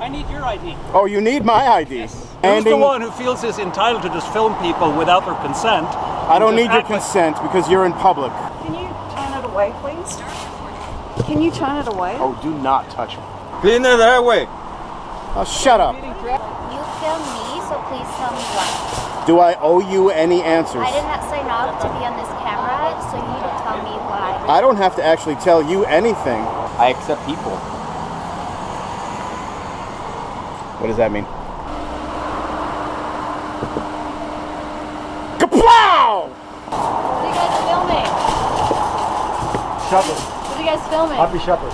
I need your ID. Oh, you need my ID? Yes. Who's the one who feels is entitled to just film people without their consent? I don't need your consent because you're in public. Can you turn it away, please? Can you turn it away? Oh, do not touch me. Clean it that way. Oh, shut up. You film me, so please tell me why. Do I owe you any answers? I did not sign off to be on this camera, so you need to tell me why. I don't have to actually tell you anything. I accept people. What does that mean? Kaplow! What are you guys filming? Shoppers. What are you guys filming? Happy shoppers.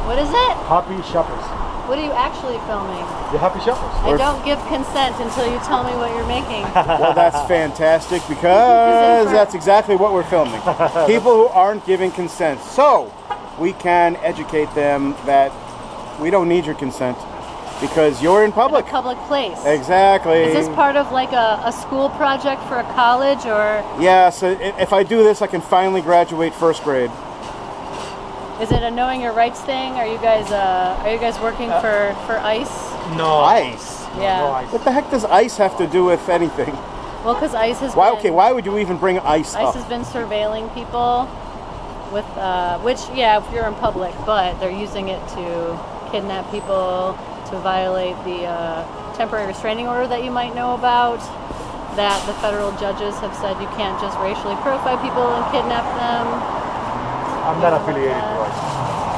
What is it? Happy shoppers. What are you actually filming? The happy shoppers. I don't give consent until you tell me what you're making. Well, that's fantastic because that's exactly what we're filming. People who aren't giving consent. So, we can educate them that we don't need your consent because you're in public. In a public place. Exactly. Is this part of like a school project for a college or? Yeah, so if I do this, I can finally graduate first grade. Is it a knowing your rights thing? Are you guys working for ICE? No. ICE? Yeah. No ice. What the heck does ICE have to do with anything? Well, because ICE has Why? been, Okay, why would you even bring ICE up? ICE has been surveilling people with which, yeah, if you're in public, but they're using it to kidnap people, to violate the temporary restraining order that you might know about, that the federal judges have said you can't just racially profile people and kidnap them. I'm not affiliated to it.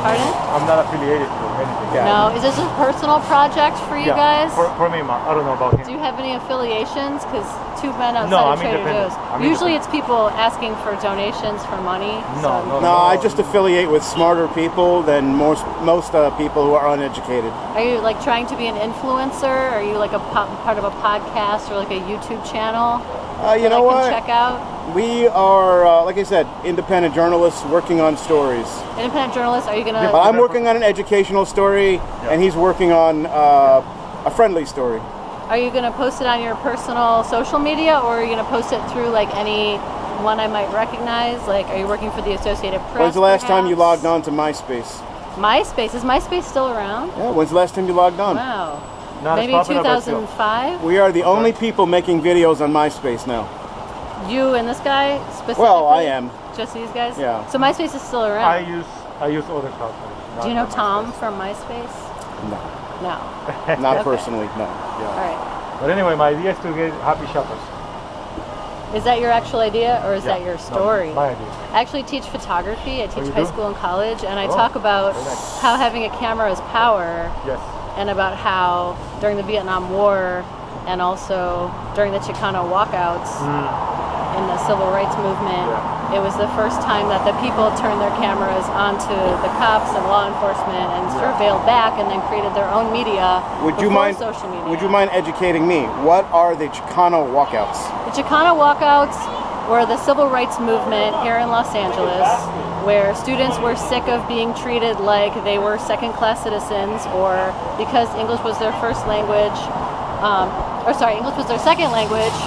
Pardon? I'm not affiliated to anything. Yeah. No. Is this a personal project for you guys? For me, I don't know about him. Do you have any affiliations? Because two men outside No, of I'm Trader independent. Joe's. Usually it's people asking for donations for money. No, I just affiliate with smarter people than most people who are uneducated. Are you like trying to be an influencer? Are you like a part of a podcast or like a YouTube channel? You know what? Check out. We are, like I said, independent journalists working on stories. Independent journalists. Are you gonna? But I'm working on an educational story, and he's working on a friendly story. Are you gonna post it on your personal social media, or are you gonna post it through like any one I might recognize? Like, are you working for the Associated Press? When's the last time you perhaps? logged on to MySpace? MySpace? Is MySpace still around? Yeah, when's the last time you logged on? Wow. Not Maybe as popular, but still. 2005. We are the only people making videos on MySpace now. You and this guy specifically? Well, I am. Just these guys? Yeah. So MySpace is still around. I use other platforms. Do you know Tom from MySpace? No. No. Not Okay. personally, no. All right. But anyway, my idea is to get happy shoppers. Is that your actual idea, or is that your story? No, my idea. I actually teach photography. I teach you high do? school and college, and I Oh, talk about very nice. how having a camera is power, Yes. and about how during the Vietnam War and also during the Chicano walkouts in the civil rights movement, it was the first time that the people turned their cameras onto the cops and law enforcement and surveilled back and then created their own media before social media. Would you mind educating me? What are the Chicano walkouts? The Chicano walkouts were the civil rights movement here in Los Angeles, where students were sick of being treated like they were second-class citizens, or because English was their first language, English was their second language,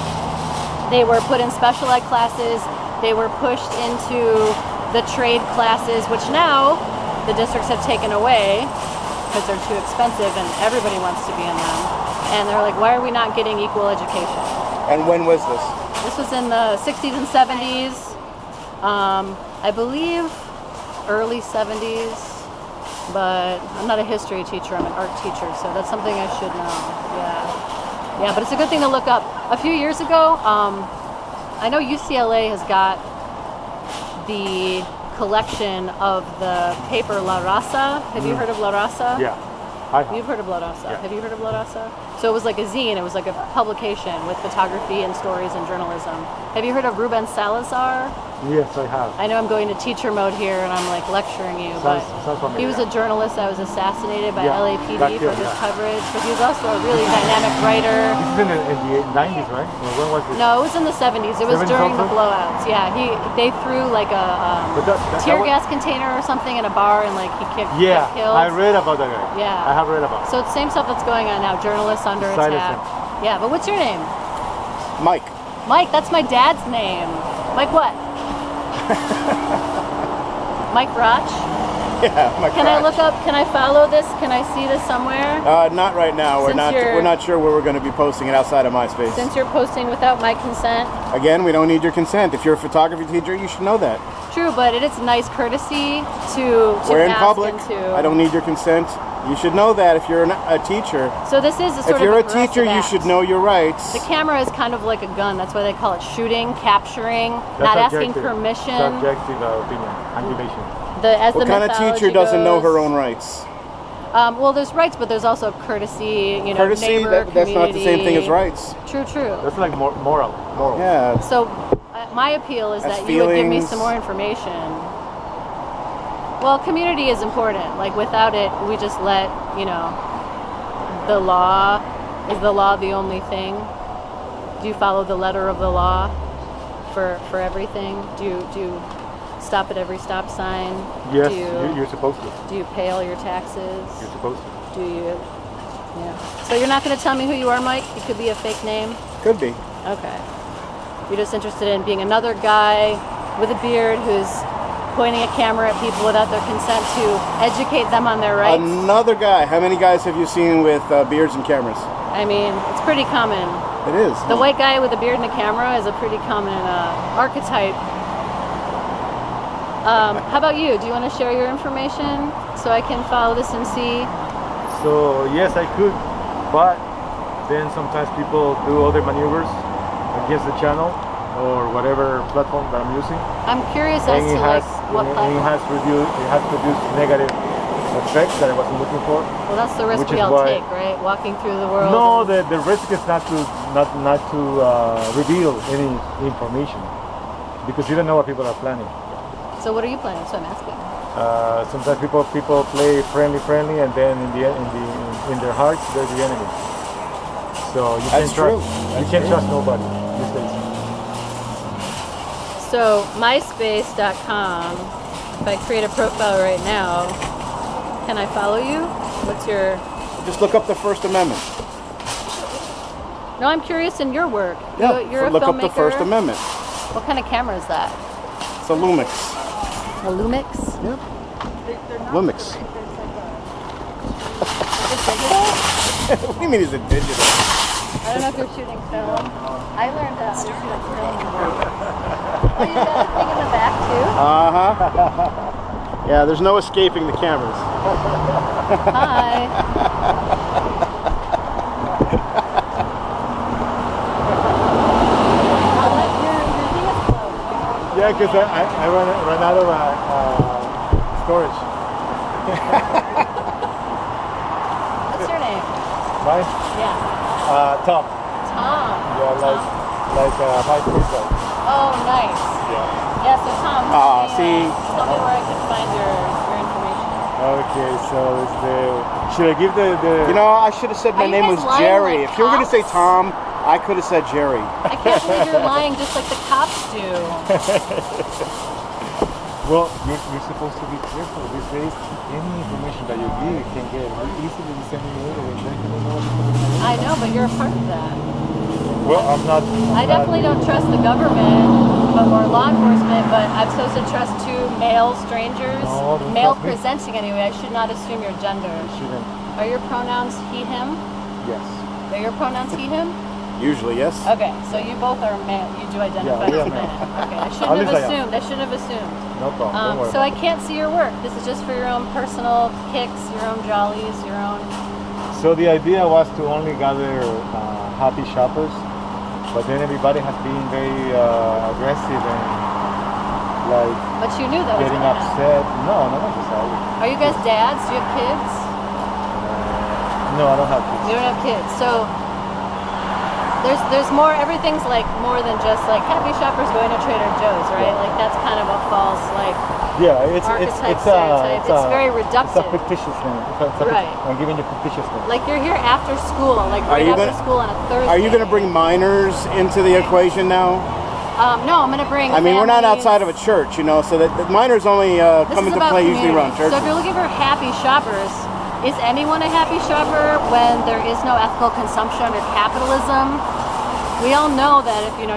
they were put in special ed classes, they were pushed into the trade classes, which now the districts have taken away because they're too expensive and everybody wants to be in them. And they're like, why are we not getting equal education? And when was this? This was in the 60s and 70s. I believe early 70s, but I'm not a history teacher, I'm an art teacher, so that's something I should know. Yeah, but it's a good thing to look up. A few years ago, I know UCLA has got the collection of the paper La Raza. Have you heard of La Raza? Yeah. You've heard of La Raza. Yeah. Have you heard of La Raza? So it was like a zine. It was like a publication with photography and stories and journalism. Have you heard of Ruben Salazar? Yes, I have. I know I'm going to teacher mode here and I'm like lecturing you, but Sounds familiar. he was a journalist that was assassinated by Yeah, LAPD back for here, his yeah. coverage, but he was also a really dynamic writer. This is in the 90s, right? Or when was this? No, it was in the 70s. It was 70s during the also? blowouts. Yeah, they threw like a But that tear was- gas container or something in a bar and like he kicked Yeah, killed. I read about that guy. Yeah. I have read about it. So it's the same stuff that's going on now. Journalists under Silence attack. Yeah, but what's your name? Mike. Mike, that's my dad's name. Mike what? Mike Roch? Yeah, my Can I crotch. look up? Can I follow this? Can I see this somewhere? Not right now. Since you're- We're not sure where we're going to be posting it outside of MySpace. Since you're posting without my consent. Again, we don't need your consent. If you're a photography teacher, you should know that. True, but it is nice courtesy to We're in ask public. and to. I don't need your consent. You should know that if you're a teacher. So this is a sort If you're of a teacher, you should know your rights. The camera is kind of like a gun. That's why they call it shooting, capturing, That's not asking subjective. permission. Subjective opinion, accusation. As What the kind of mythology teacher doesn't know her goes. own rights? Well, there's rights, but there's also courtesy. You know, Courtesy, neighbor, that's not the same thing as community. rights. True, true. That's like moral. Yeah. So my appeal is That's that you would give me feelings. some more information. Well, community is important. Like without it, we just let, you know, the law. Is the law the only thing? Do you follow the letter of the law for everything? Do you stop at every stop sign? Yes, Do you, you're supposed to. do you pay all your taxes? You're supposed to. Do you? Yeah. So you're not going to tell me who you are, Mike? It could be a fake name. Could be. Okay. You're just interested in being another guy with a beard who's pointing a camera at people without their consent to educate them on their rights. Another guy. How many guys have you seen with beards and cameras? I mean, it's pretty common. It is. The white guy with a beard and a camera is a pretty common archetype. How about you? Do you want to share your information so I can follow this and see? So yes, I could, but then sometimes people do other maneuvers against the channel or whatever platform that I'm using. I'm curious as to like what and platform. it has produced negative effects that I wasn't looking for. Well, that's the risk which we is all why- take, right? Walking through the world. No, and- the risk is not to reveal any information because you don't know what people are planning. So what are you planning? So I'm asking. Sometimes people play friendly, and then in their hearts they're the enemy. So you That's can't trust. true. You can't trust nobody these days. So myspace.com. If I create a profile right now, can I follow you? What's your? Just look up the First Amendment. No, I'm curious in your work. Yeah. You're a look filmmaker. up the First Amendment. What kind of camera is that? It's a Lumix. A Lumix? Yep. Lumix. What do you mean it's a digital? I don't know if you're shooting film. I learned how to shoot film. Oh, you got a thing in the back too? Uh-huh. Yeah, there's no escaping the cameras. Hi. Yeah, because I run out of storage. What's your name? Mine? Yeah. Tom. Tom. Yeah, like my place. Oh, nice. Yeah. Yeah, so Tom, see. tell me where I can find your information. Okay, so it's should I give the You know, I should have said my Are you name guys was lying Jerry. like If you were going to say cops? Tom, I could have said Jerry. I can't believe you're lying just like the cops do. Well, you're supposed to be careful these days. Any information that you give can get easily disseminated and then you don't know what's going on. I know, but you're a part of that. Well, I'm not. I definitely don't trust the government or law enforcement, but I'm supposed to trust two male strangers, No, don't male trust me. presenting anyway. I should not assume your gender. Shouldn't. Are your pronouns he, him? Yes. Are your pronouns he, him? Usually, yes. Okay, so you both are male. You do identify Yeah, as we are men. Okay, I At shouldn't least have I am. assumed. I shouldn't have assumed. No problem. Don't worry. So I can't see your work. This is just for your own personal kicks, your own jollies, your own. So the idea was to only gather happy shoppers, but then everybody has been very aggressive and like But you knew that was getting gonna happen. upset. No, not necessarily. Are you guys dads? Do you have kids? No, I don't have kids. You don't have kids. So there's more. Everything's like more than just like happy shoppers going to Trader Joe's, right? Like that's kind of a false like. Yeah, it's Archetype, stereotype. It's very reductive. It's a fictitious name. Right. I'm giving you fictitious name. Like you're here after school, like Are right you after gonna- school on a Thursday. Are you going to bring minors into the equation now? No, I'm gonna bring. I mean, we're not families. outside of a church, you know, so that the minors only This come is into about play usually community. around churches. So if you're looking for happy shoppers, is anyone a happy shopper when there is no ethical consumption or capitalism? We all know that if you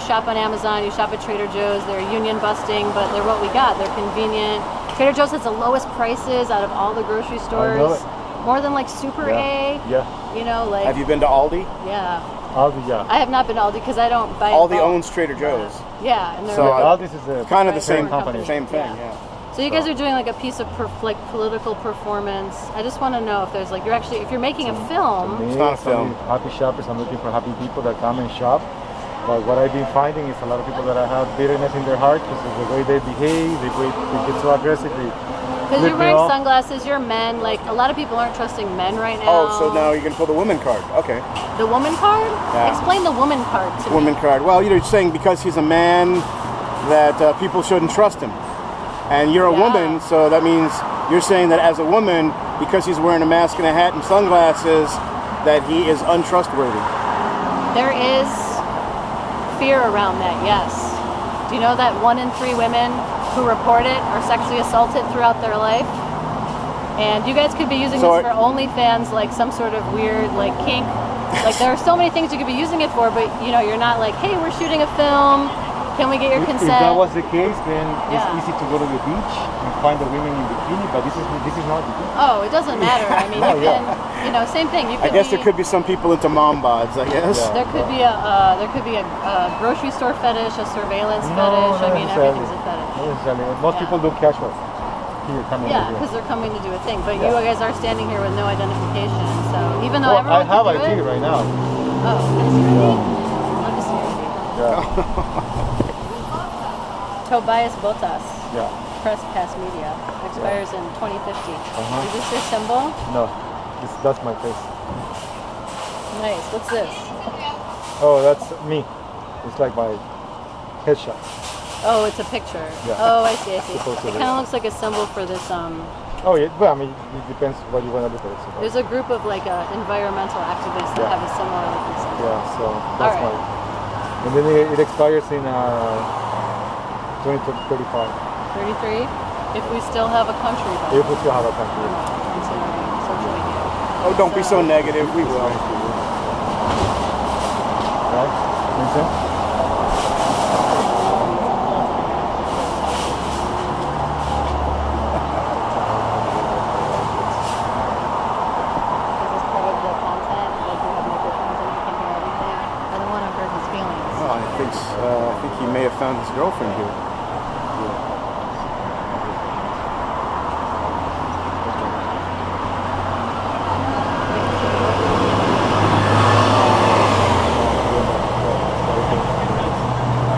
shop on Amazon, you shop at Trader Joe's, they're union busting, but they're what we got. They're convenient. Trader Joe's has the lowest prices out of all the grocery stores. More than like Super A. Yeah. You know, like. Have you been to Aldi? Yeah. Aldi, yeah. I have not been to Aldi because I don't buy. Aldi owns Trader Joe's. Yeah, and they're So Aldi's is kind of the same company. Same thing. Yeah. So you guys are doing like a piece of like political performance. I just want to know if there's like if you're making a film. Me, It's not a film. Happy shoppers. I'm looking for happy people that come and shop. But what I've been finding is a lot of people that have bitterness in their heart because of the way they behave. They get so aggressive. Because you're wearing sunglasses, you're men. Like a lot of people aren't trusting men right now. Oh, so now you're gonna pull the woman card? Okay. The woman card? Yeah. Explain the woman card to me. Woman card. Well, you're saying because he's a man that people shouldn't trust him, and you're a woman, so that means you're saying that as a woman, because he's wearing a mask and a hat and sunglasses, that he is untrustworthy. There is fear around that, yes. Do you know that 1 in 3 women who report it are sexually assaulted throughout their life? And you guys could be using this for OnlyFans, like some sort of weird, like kink. Like there are so many things you could be using it for, but you know, you're not like, hey, we're shooting a film. Can we get your consent? If that was the case, then it's easy to go to the beach and find the women in bikini, but this is not the beach. Oh, it doesn't matter. I mean, you can, you know, same thing. You could I guess there could be some people into mom bods, I guess. Yeah. There could be a grocery store fetish, a surveillance fetish. I mean, everything's a fetish. Not necessarily. Most people do casual. Yeah, because they're coming to do a thing. But you guys are standing here with no identification. So even though everyone I have can do ID it, right now. Oh, let me see. Yeah. Tobias Botas. Yeah. Press Pass Media. Expires in 2050. Is this your symbol? No, that's my face. Nice. What's this? Oh, that's me. It's like my headshot. Oh, it's a picture. Yeah. Oh, I see. Supposed to It be. kind of looks like a symbol for this. Oh yeah, well, I mean, it depends what you want to look at it. So. There's a group of like environmental activists that have a similar looking symbol. Yeah, so that's All right. my. And then it expires in 2035. 33? If we still have a country, though. If we still have a country. Considering social media. Oh, don't be so negative. We will. Right? Understand? Is this part of the content? Like you have microphones and you can hear everything? I don't want to hurt his feelings. Oh, I think he may have found his girlfriend here.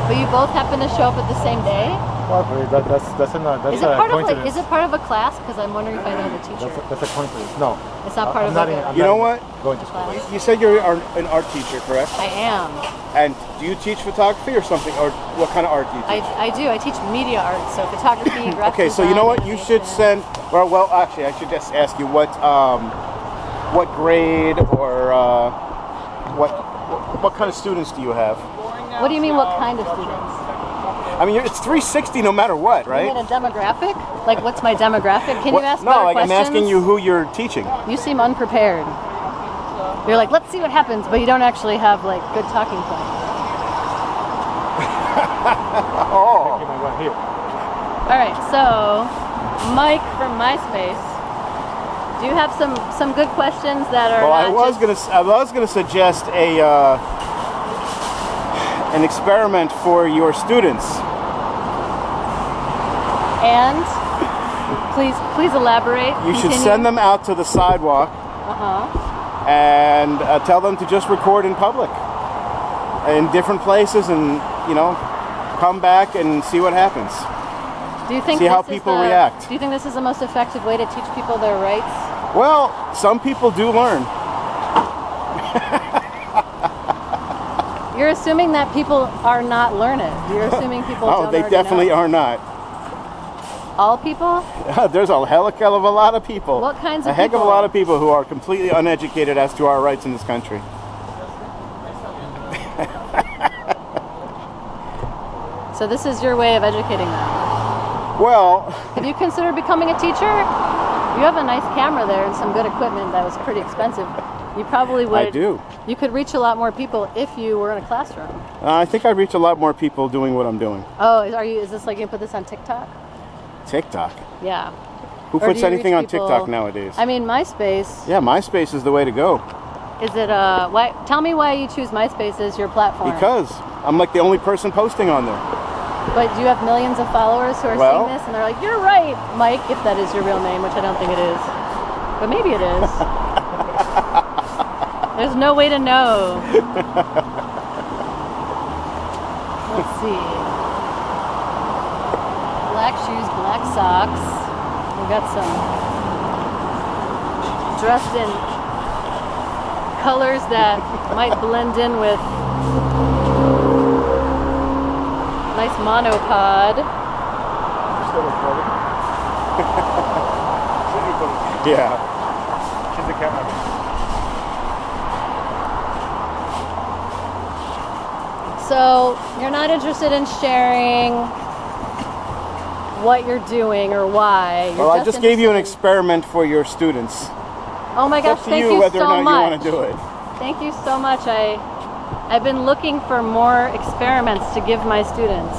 But you both happen to show up at the same day? Well, that's Is it a part of coincidence. is it part of a class? Because I'm wondering if I know the teacher. That's a coincidence. No. It's not part I'm of not like in- a I'm You not know in- what? Going to school. class. You said you're an art teacher, correct? I am. And do you teach photography or something? Or what kind of art do you teach? I do. I teach media art, so photography, graphic Okay, so you know design, what? You should animation. send. Well, actually, I should just ask you what grade or what kind of students do you have? What do you mean, what kind of students? I mean, it's 360 no matter what, You right? mean a demographic? Like, what's my demographic? Can you ask No, better like questions? I'm asking you who you're teaching. You seem unprepared. You're like, let's see what happens, but you don't actually have like good talking points. Oh, Give me one here. All right, so Mike from MySpace, do you have some good questions that are? well, I not was just- gonna suggest an experiment for your students. And please elaborate. You should send them out to the sidewalk and tell them to just record in public, in different places, and come back and see what happens. Do you think See how this is people the- react. Do you think this is the most effective way to teach people their rights? Well, some people do learn. You're assuming that people are not learned. You're assuming people Oh, don't they already definitely know. are not. All people? There's a hell of a lot of people. What kinds a of heck of a people? lot of people who are completely uneducated as to our rights in this country. So this is your way of educating them. Well, Have you considered becoming a teacher? You have a nice camera there and some good equipment that was pretty expensive. You probably would. I do. You could reach a lot more people if you were in a classroom. I think I reach a lot more people doing what I'm doing. Oh, is this like you put this on TikTok? TikTok. Yeah. Who Or do puts you anything on reach people- TikTok nowadays? I mean, MySpace. Yeah, MySpace is the way to go. Is it why? Tell me why you choose MySpace as your platform. Because I'm like the only person posting on there. But do you have millions of followers who are Well- seeing this and they're like, "You're right, Mike," if that is your real name, which I don't think it is, but maybe it is. There's no way to know. Let's see. Black shoes, black socks. We got some dressed in colors that might blend in with nice monopod. Yeah. She's the camera. So you're not interested in sharing what you're doing or why. You're Well, I just gave you an interested experiment for your students. in- Oh my It's gosh! up to Thank you you whether so or not much. you want to do it. Thank you so much. I've been looking for more experiments to give my students.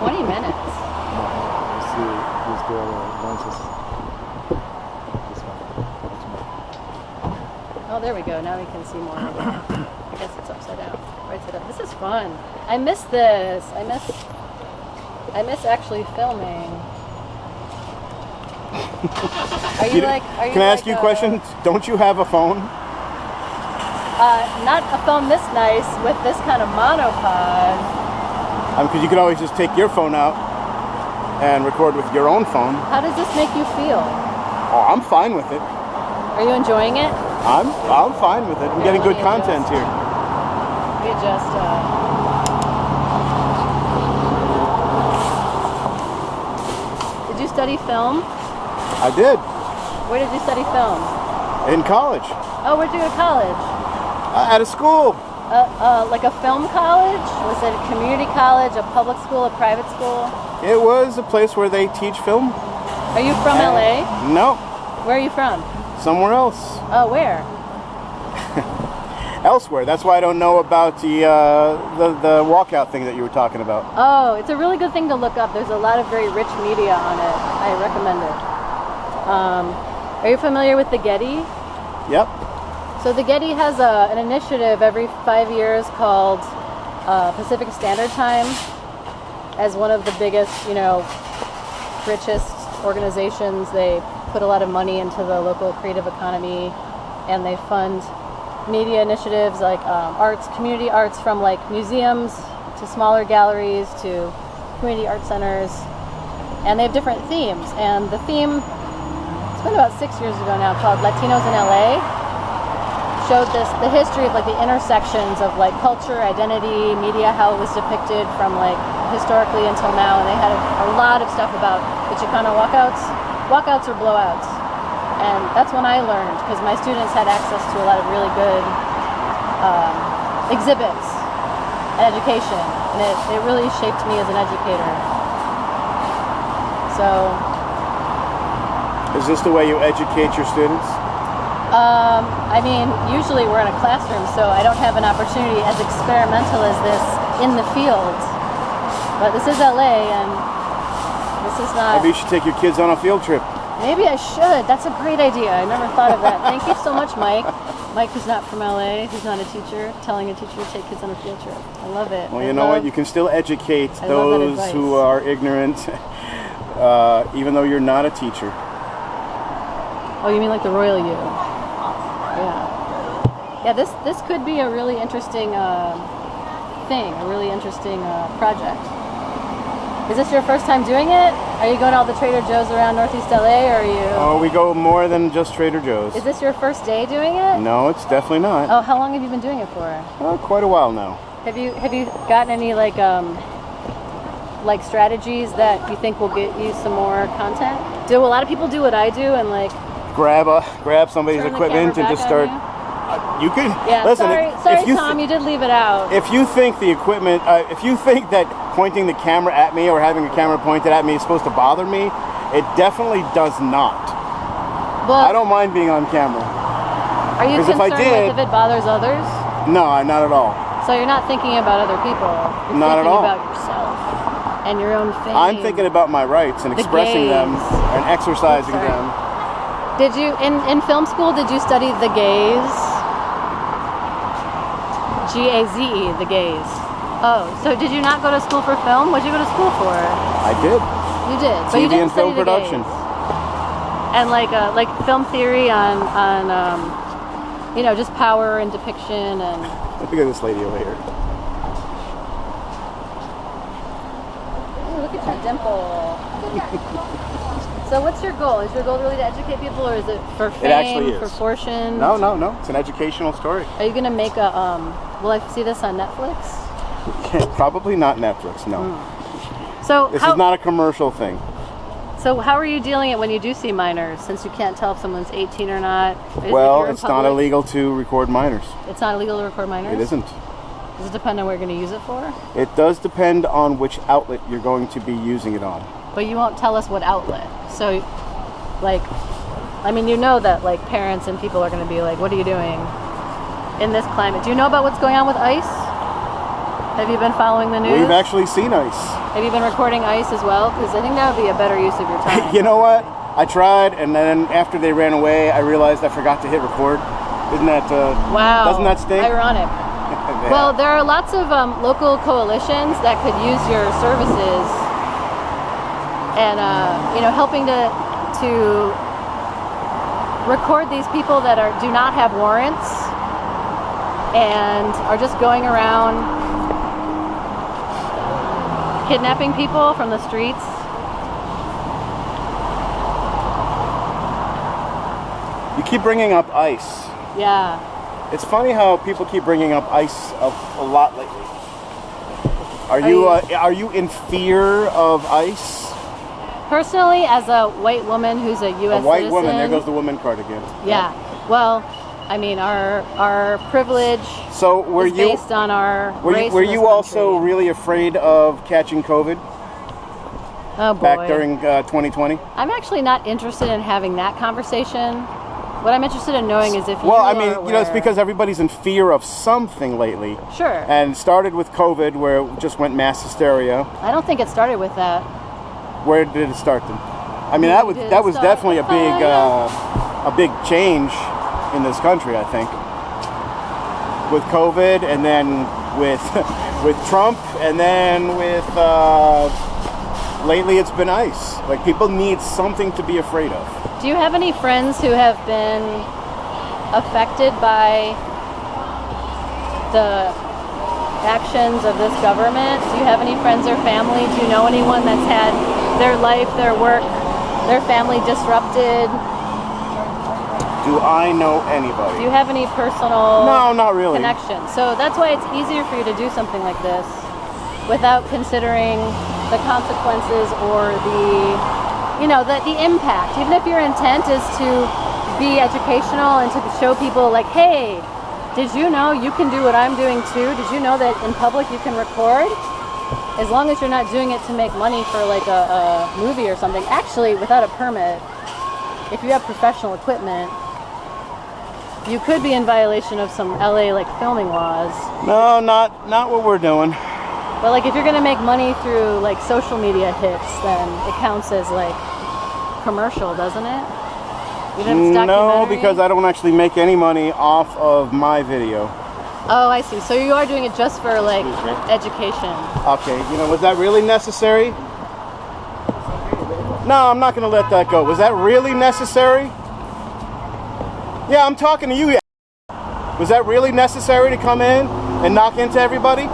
$20. You see these two other lenses. This one. Oh, there we go. Now we can see more. I guess it's upside down. Right side up. This is fun. I miss this. I miss actually filming. Are you like? Are you Can I ask like you a question? Don't you have a phone? Not a phone this nice with this kind of monopod. Because you could always just take your phone out and record with your own phone. How does this make you feel? Oh, I'm fine with it. Are you enjoying it? I'm fine with it. I'm getting let good me content adjust. here. We just. Did you study film? I did Where did you study film? in college, Oh, where'd you go to college? at a school. Like a film college? Was it a community college, a public school, a private school? It was a place where they teach film. Are you from LA? No, Where are you from? somewhere else, Oh, where? elsewhere. That's why I don't know about the walkout thing that you were talking about. Oh, it's a really good thing to look up. There's a lot of very rich media on it. I recommend it. Are you familiar with the Getty? Yep. So the Getty has an initiative every 5 years called Pacific Standard Time as one of the biggest, richest organizations. They put a lot of money into the local creative economy, and they fund media initiatives like arts, community arts, from like museums to smaller galleries to community art centers, and they have different themes. And the theme, it's been about 6 years ago now, called Latinos in LA, showed the history of like the intersections of like culture, identity, media, how it was depicted from like historically until now. And they had a lot of stuff about the Chicano walkouts or blowouts. And that's when I learned, because my students had access to a lot of really good exhibits and education, and it really shaped me as an educator. So, Is this the way you educate your students? I mean, usually we're in a classroom, so I don't have an opportunity as experimental as this in the field. But this is LA, and this is not... Maybe you should take your kids on a field trip. Maybe I should. That's a great idea. I never thought of that. Thank you so much, Mike. Mike, who's not from LA, who's not a teacher, telling a teacher to take kids on a field trip. I love it. Well, you know what? You can still educate I love that those advice. who are ignorant, even though you're not a teacher. Oh, you mean like the royal you? Yeah. Yeah, this could be a really interesting thing, a really interesting project. Is this your first time doing it? Are you going to all the Trader Joe's around Northeast LA, or are you... Oh, we go more than just Trader Joe's. Is this your first day doing it? No, it's definitely not. Oh, how long have you been doing it for? Quite a while now. Have you gotten any like strategies that you think will get you some more content? Do a lot of people do what I do and like Grab somebody's turn the equipment camera and just back start. on You could Yeah, listen. sorry, if you Tom, you did leave it out. If you think the equipment, if you think that pointing the camera at me or having a camera pointed at me is supposed to bother me, it definitely does not. Well, I don't mind being on camera. are you 'cause if I concerned did- with if it bothers others? No, not at all. So you're not thinking about other people. You're Not at thinking all. about yourself and your own fame. I'm thinking about my rights and The expressing them gays. and exercising Sorry. them. Did you in film school? Did you study the gays? G-A-Z-E, the gays. Oh, so did you not go to school for film? What did you go to school for? I did. You did, but you TV didn't and film study the production. gays. And like film theory on you know, just power and depiction and. Look at this lady over here. Ooh, look at your dimple. So what's your goal? Is your goal really to educate people, or is it for fame, actually is. for fortune? No, no, no. It's an educational story. Are you gonna make a will I see this on Netflix? Probably not Netflix, no. So This is not a commercial thing. So how are you dealing it when you do see minors, since you can't tell if someone's 18 or not? If Well, you're in it's not public, illegal to record minors. It's not illegal to record minors? It isn't. Does it depend on what you're going to use it for? It does depend on which outlet you're going to be using it on. But you won't tell us what outlet. So, like, I mean, you know that, like, parents and people are going to be like, what are you doing in this climate? Do you know about what's going on with ice? Have you been following the news? We've actually seen ice. Have you been recording ice as well? Because I think that would be a better use of your time. You know what? I tried, and then after they ran away, I realized I forgot to hit record. Isn't that, Wow. doesn't that stink? Ironic. Yeah. Well, there are lots of local coalitions that could use your services, and you know, helping to record these people that do not have warrants and are just going around kidnapping people from the streets. You keep bringing up ice. Yeah. It's funny how people keep bringing up ice a lot lately. Are you in fear of ice? Personally, as a white woman who's a U.S. A white citizen, woman. There goes the woman card again. Yeah. Well, I mean, our privilege So is based on our race. were in this you also country. really afraid of catching COVID Oh boy. back during 2020? I'm actually not interested in having that conversation. What I'm interested in knowing is if you Well, I are mean, you know, it's aware- because everybody's in fear of something lately. Sure. And it started with COVID, where it just went mass hysteria. I don't think it started with that. Where did it start then? I mean, Where did that it was start? definitely a big change in this country, I think. With COVID, and then with with Trump, and then with lately it's been ICE. Like, people need something to be afraid of. Do you have any friends who have been affected by the actions of this government? Do you have any friends or family? Do you know anyone that's had their life, their work, their family disrupted? Do I know anybody? Do you have any personal No, not really. connection? So that's why it's easier for you to do something like this without considering the consequences or the impact. Even if your intent is to be educational and to show people like, hey, did you know you can do what I'm doing too? Did you know that in public you can record? As long as you're not doing it to make money for like a movie or something. Actually, without a permit, if you have professional equipment, you could be in violation of some LA like filming laws. No, not what we're doing. But like if you're gonna make money through like social media hits, then it counts as like commercial, doesn't it? Even if it's No, documentary? because I don't actually make any money off of my video. Oh, I see. So you are doing it just for like education. Okay, you know, was that really necessary? No, I'm not going to let that go. Was that really necessary? Yeah, I'm talking to you. Was that really necessary to come in and knock into everybody?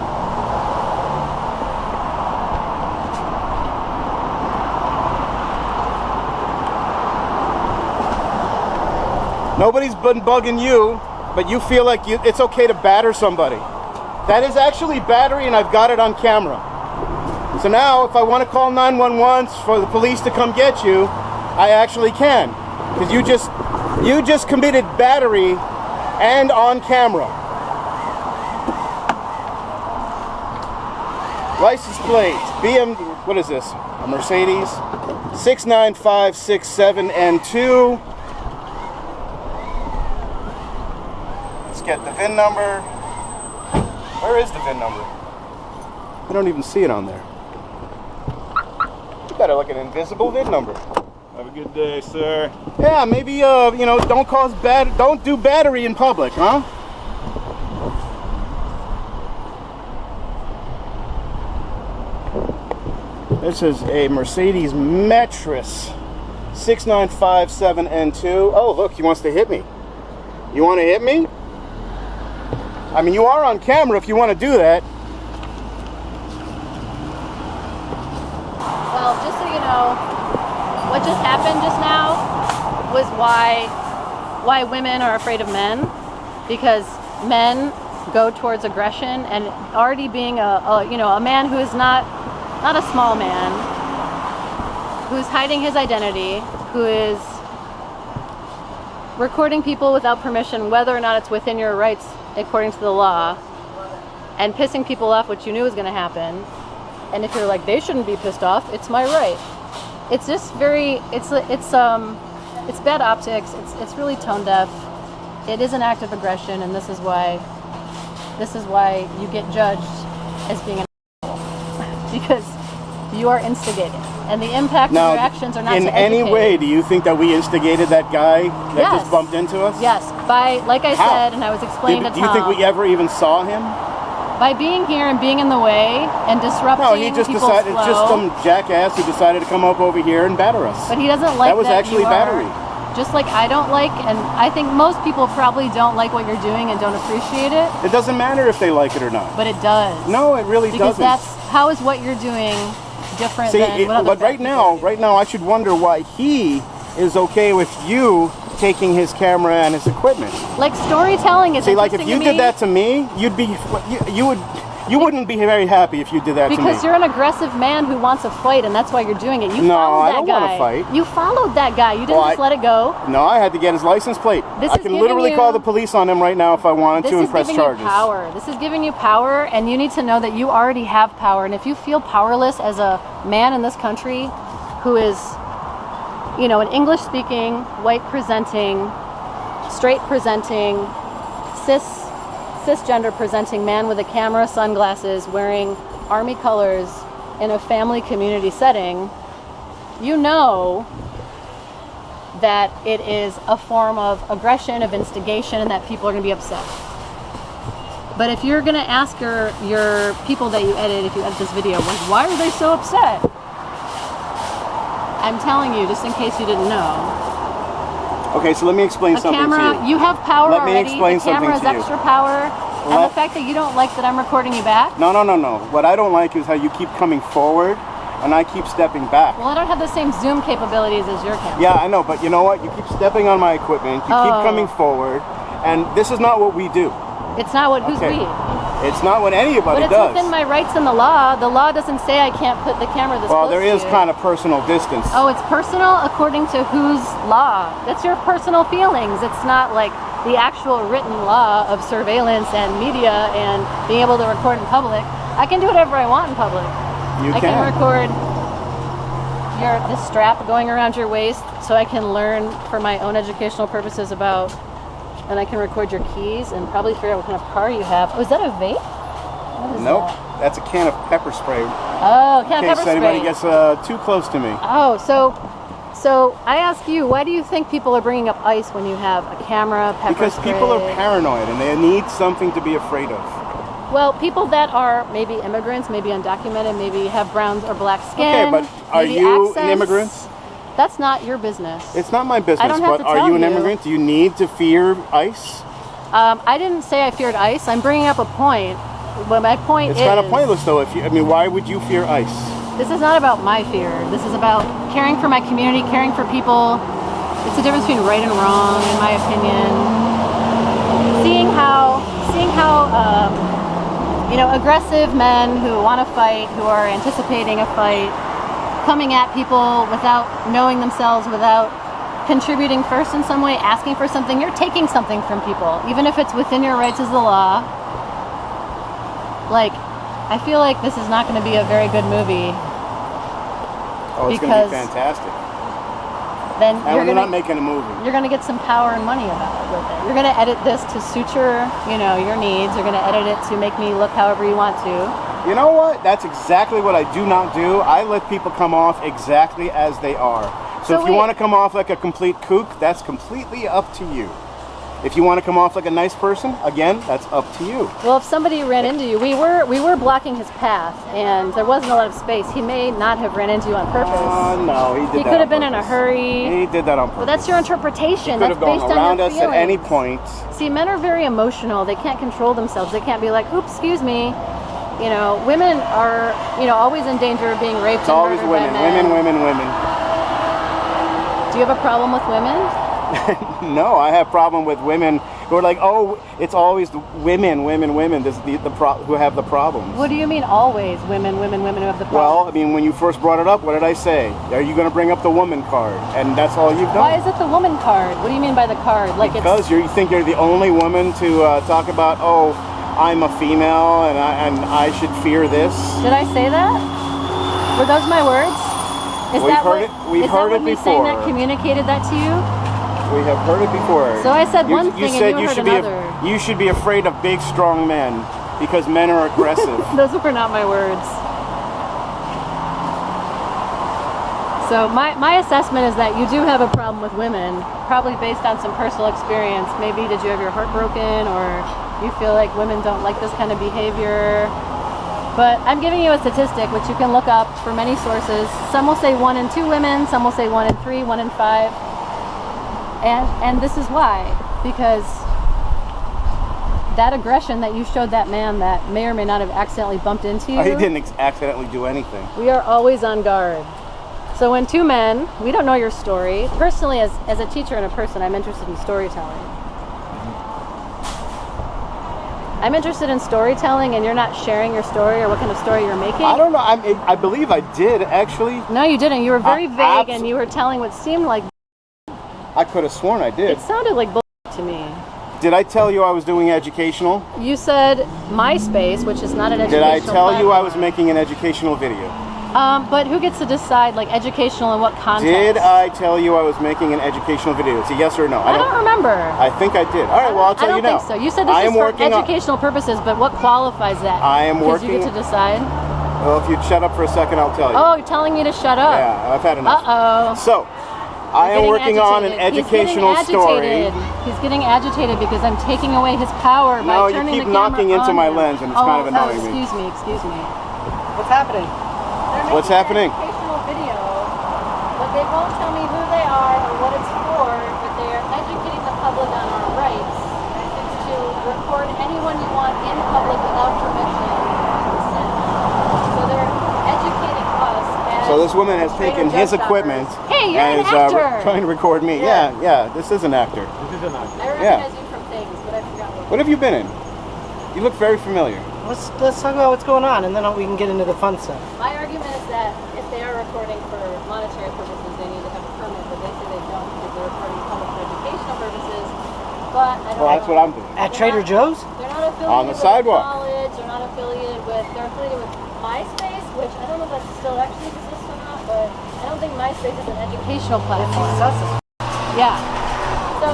Nobody's been bugging you, but you feel like it's okay to batter somebody. That is actually battery, and I've got it on camera. So now, if I want to call 911 for the police to come get you, I actually can. Because you just committed battery and on camera. License plate, what is this? A Mercedes, 69567N2. Let's get the VIN number. Where is the VIN number? I don't even see it on there. You got like an invisible VIN number. Have a good day, sir. Yeah, maybe don't do battery in public, huh? This is a Mercedes Metris 6957N2. Oh, look, he wants to hit me. You want to hit me? I mean, you are on camera if you want to do that. Well, just so you know, what just happened just now was why women are afraid of men, because men go towards aggression, and already being a man who is not a small man, who's hiding his identity, who is recording people without permission, whether or not it's within your rights according to the law, and pissing people off, which you knew was going to happen. And if you're like, they shouldn't be pissed off, it's my right. It's just it's bad optics. It's really tone deaf. It is an act of aggression, and this is why you get judged as being an asshole, because you are instigating, and the impact now, of your actions are not in to any educate. way. Do you think that we instigated that guy that Yes. just bumped into us? Yes, like I How? said, and I was explaining to Do you think Tom, we ever even saw him? by being here and being in the way and disrupting No, he just people's decided. flow, It's just some jackass who decided to come up over here and batter us. but he doesn't like That was actually you are- battery. Just like I don't like, and I think most people probably don't like what you're doing and don't appreciate it, It doesn't matter if they like it or not. but it does. No, it really because doesn't. how is what you're doing different See, than what other but right people now, I should wonder why he is okay with you taking his camera and his equipment. do. Like storytelling is See, like if interesting you to did that to me, you wouldn't be very happy if you did that to me. because you're an aggressive man who wants a fight, and that's why you're doing it. You No, followed I that don't guy. wanna fight. You followed that guy. You didn't Well, just let it go. No, I had to get his license plate. This I is can giving literally you- call the police on him right now if I wanted This to and is press giving charges. you power. This is giving you power, and you need to know that you already have power. And if you feel powerless as a man in this country who is, an English-speaking, white-presenting, straight-presenting, cisgender-presenting man with a camera, sunglasses, wearing Army colors in a family community setting, you know that it is a form of aggression, of instigation, and that people are going to be upset. But if you're going to ask your people that you edit, if you edit this video, like, why are they so upset? I'm telling you, just in case you didn't know, Okay, so let me explain a something camera, to you. you have power Let me already. explain the camera something is to you. extra power. And the fact that you don't like that I'm recording you back, No. What I don't like is how you keep coming forward and I keep stepping back. well, I don't have the same zoom capabilities as your camera. Yeah, I know, but you know what? You keep stepping on my equipment. You keep Oh. coming forward, and this is not what we do. It's not what, who's Okay. we? It's not what anybody But it's does. within my rights in the law. The law doesn't say I can't put the camera this Well, close there to is you. kind of personal distance. Oh, it's personal according to whose law? That's your personal feelings. It's not like the actual written law of surveillance and media and being able to record in public. I can do whatever I want in public. You I can can. record this strap going around your waist so I can learn for my own educational purposes about, and I can record your keys and probably figure out what kind of car you have. Oh, is that a vape? What is Nope, that? that's a can of pepper spray. Oh, can In of case pepper anybody spray. gets too close to me. Oh, so I ask you, why do you think people are bringing up ICE when you have a camera, pepper Because spray? people are paranoid and they need something to be afraid of. Well, people that are maybe immigrants, maybe undocumented, maybe have brown or black skin. Okay, but are maybe you accents. an immigrant? That's not your business. It's not my business, I don't have but to are tell you an you. immigrant? Do you need to fear ICE? I didn't say I feared ICE. I'm bringing up a point. But my point It's is, kind of pointless though. Why would you fear ICE? this is not about my fear. This is about caring for my community, caring for people. It's the difference between right and wrong, in my opinion. Seeing how aggressive men who want to fight, who are anticipating a fight, coming at people without knowing themselves, without contributing first in some way, asking for something. You're taking something from people, even if it's within your rights as the law. Like, I feel like this is not going to be a very good movie. Oh, it's going to Because- be fantastic. then And you're they're gonna not making a movie. you're gonna get some power and money about it with it. You're gonna edit this to suit your your needs. You're gonna edit it to make me look however you want to. You know what? That's exactly what I do not do. I let people come off exactly as they are. So if you wait. want to come off like a complete kook, that's completely up to you. If you want to come off like a nice person, again, that's up to you. Well, if somebody ran into you, we were blocking his path, and there wasn't a lot of space. He may not have ran into you on purpose. No, he did that. He could have been in a hurry. He did that on purpose. But that's your interpretation. He could That's have gone based around on your us feelings. at any point. See, men are very emotional. They can't control themselves. They can't be like, "Oops, excuse me." Women are, always in danger of being raped It's and always murdered by women, men. women. Do you have a problem with women? No, I have a problem with women who are like, oh, it's always the women. This is who have the problems. What do you mean always women who have the problem? Well, I mean, when you first brought it up, what did I say? Are you going to bring up the woman card? And that's all you've done. Why is it the woman card? What do you mean by the card? Like because you think you're the only woman to talk about, oh, I'm a female and I should fear this. Did I say that? Were those my words? We've heard it me saying that before. communicated that to you? We have heard it before. So I said one thing and you heard another. You should be afraid of big, strong men because men are aggressive. Those were not my words. So my assessment is that you do have a problem with women, probably based on some personal experience. Maybe did you have your heart broken, or you feel like women don't like this kind of behavior. But I'm giving you a statistic which you can look up for many sources. Some will say 1 in 2 women, some will say 1 in 3, 1 in 5. And this is why, because that aggression that you showed that man that may or may not have accidentally bumped into you. He didn't accidentally do anything. We are always on guard. So when two men, we don't know your story. Personally, as a teacher and a person, I'm interested in storytelling. I'm interested in storytelling, and you're not sharing your story or what kind of story you're making. I don't know. I believe I did, actually. No, you didn't. You were very vague, and you were telling what seemed like... I could have sworn I did. It sounded like to me. Did I tell you I was doing educational? You said MySpace, which is not an educational Did I tell platform. you I was making an educational video? But who gets to decide, like, educational in what context? Did I tell you I was making an educational video? It's a yes or no. I don't remember. I think I did. All right, well, I'll tell you now. I don't think so. You said this is for educational purposes, but what qualifies that? I am Because working... you get to decide? Well, if you'd shut up for a second, I'll tell you. Oh, you're telling me to shut up? Yeah, I've had enough. Uh-oh. So, I am working on an educational story. He's getting agitated because I'm taking away his power by turning the camera on. No, you keep knocking into my lens, and it's kind of annoying me. Excuse me. What's happening? What's happening? An educational video, but they won't tell me who they are or what it's for, but they are educating the public on our rights to record anyone you want in public without permission or consent. So they're educating us. So this woman has taken his equipment Hey, you're and an is actor. trying to record me. Yeah, this is an actor. This is an actor. I recognize you from things, but I forgot What have you been in? You look very familiar. Let's talk about what's going on, and then we can get into the fun stuff. My argument is that if they are recording for monetary purposes, they need to have a permit, but they say they don't because they're recording public for educational purposes. But I don't Well, that's know. what I'm doing. At Trader Joe's? They're not affiliated On the with sidewalk. college. They're not affiliated with. They're affiliated with MySpace, which I don't know if that still actually exists or not, but I don't think MySpace is an educational platform. Yeah. So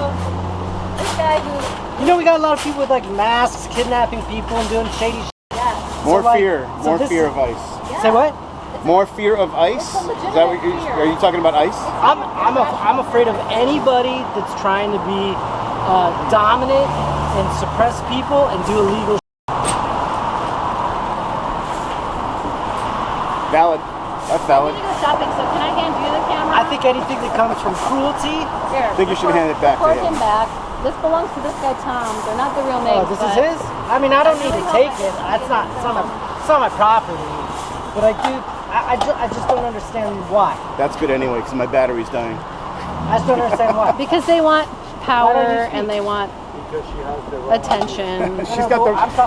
this guy who. You know, we got a lot of people with like masks, kidnapping people and doing shady shit. Yeah. More So, like, fear. so More this- fear of ice. Yeah. Say what? More fear of ice? It's a legitimate Is that what fear. are you talking about ice? I'm afraid of anybody that's trying to be dominant and suppress people and do illegal shit. Valid. That's valid. I'm gonna go shopping, so can I hand you the camera? I think anything that comes from cruelty. Here, I think you should hand it back to report him. back. This belongs to this guy Tom. They're not the real names. Oh, this is but- his? I mean, I don't need to take it. It's not my property. But I just don't understand why. That's good anyway, because my battery's dying. I just don't understand why. Because they want Why power don't you and speak? they want Because she has the wrong attention.